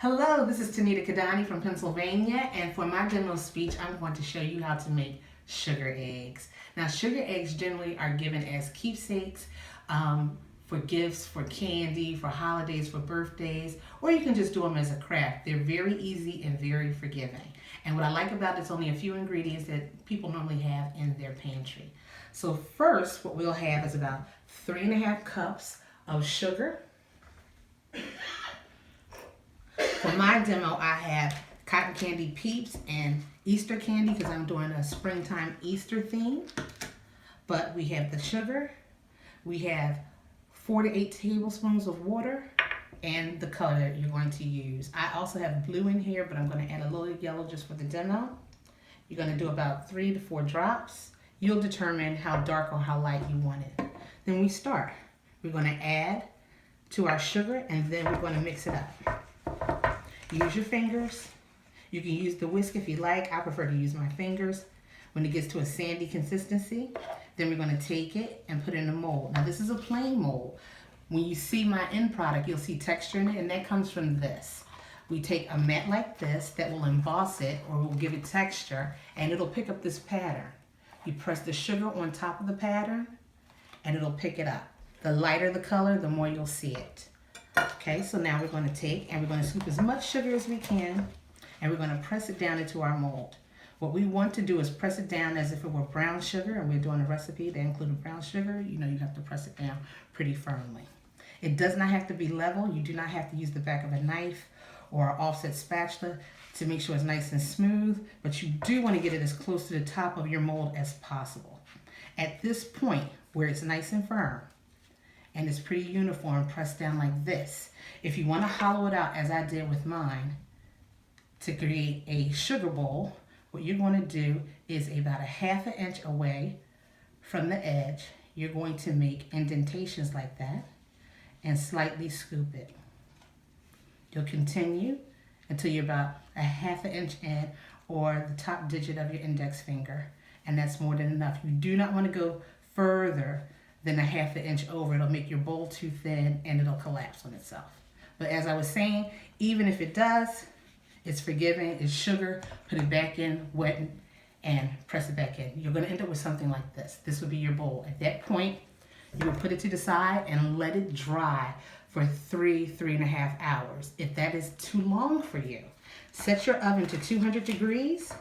Hello, this is Tanita Kadani from Pennsylvania, and for my demo speech, I'm going to show you how to make sugar eggs. Now, sugar eggs generally are given as keepsakes for gifts, for candy, for holidays, for birthdays, or you can just do them as a craft. They're very easy and very forgiving. And what I like about it is only a few ingredients that people normally have in their pantry. So first, what we'll have is about 3½ cups of sugar. For my demo, I have cotton candy Peeps and Easter candy because I'm doing a springtime Easter theme. But we have the sugar, we have 4 to 8 tablespoons of water, and the color that you're going to use. I also have blue in here, but I'm going to add a little yellow just for the demo. You're going to do about 3 to 4 drops. You'll determine how dark or how light you want it. Then we start. We're going to add to our sugar, and then we're going to mix it up. Use your fingers. You can use the whisk if you like. I prefer to use my fingers. When it gets to a sandy consistency, then we're going to take it and put it in a mold. Now this is a plain mold. When you see my end product, you'll see texture in it, and that comes from this. We take a mat like this that will emboss it or will give it texture, and it'll pick up this pattern. You press the sugar on top of the pattern, and it'll pick it up. The lighter the color, the more you'll see it. Okay, so now we're going to take and we're going to scoop as much sugar as we can, and we're going to press it down into our mold. What we want to do is press it down as if it were brown sugar, and we're doing a recipe that included brown sugar. You know, you have to press it down pretty firmly. It does not have to be level. You do not have to use the back of a knife or an offset spatula to make sure it's nice and smooth, but you do want to get it as close to the top of your mold as possible. At this point, where it's nice and firm, and it's pretty uniform, pressed down like this. If you want to hollow it out, as I did with mine, to create a sugar bowl, what you're going to do is about 1/2 inch away from the edge, you're going to make indentations like that and slightly scoop it. You'll continue until you're about 1/2 inch in, or the top digit of your index finger, and that's more than enough. You do not want to go further than 1/2 inch over. It'll make your bowl too thin and it'll collapse on itself. But as I was saying, even if it does, it's forgiving, it's sugar. Put it back in, wet, and press it back in. You're going to end up with something like this. This would be your bowl. At that point, you will put it to the side and let it dry for 3.5 hours. If that is too long for you, set your oven to 200 degrees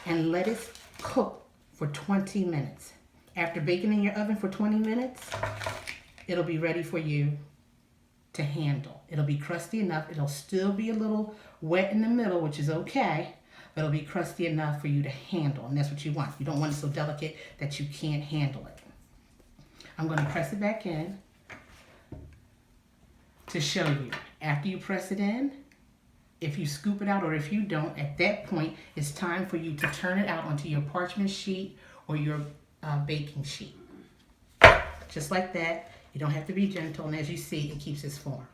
and let it cook for 20 minutes. After baking in your oven for 20 minutes, it'll be ready for you to handle. It'll be crusty enough. It'll still be a little wet in the middle, which is okay, but it'll be crusty enough for you to handle, and that's what you want. You don't want it so delicate that you can't handle it. I'm going to press it back in to show you. After you press it in, if you scoop it out or if you don't, at that point, it's time for you to turn it out onto your parchment sheet or your baking sheet. Just like that. You don't have to be gentle, and as you see, it keeps its form.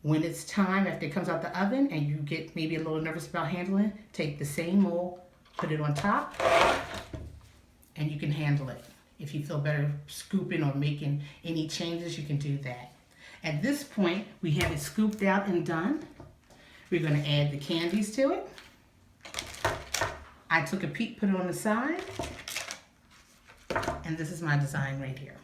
When it's time, after it comes out the oven and you get maybe a little nervous about handling, take the same mold, put it on top, and you can handle it. If you feel better scooping or making any changes, you can do that. At this point, we have it scooped out and done. We're going to add the candies to it. I took a peek, put it on the side, and this is my design right here.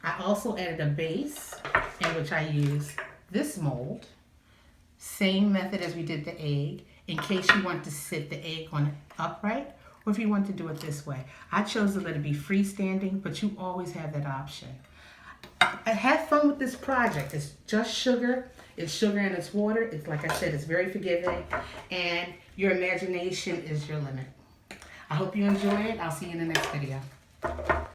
I also added a base in which I use this mold. Same method as we did the egg, in case you want to sit the egg on upright, or if you want to do it this way. I chose to let it be freestanding, but you always have that option. Have fun with this project. It's just sugar. It's sugar and it's water. It's, like I said, it's very forgiving, and your imagination is your limit. I hope you enjoy it. I'll see you in the next video.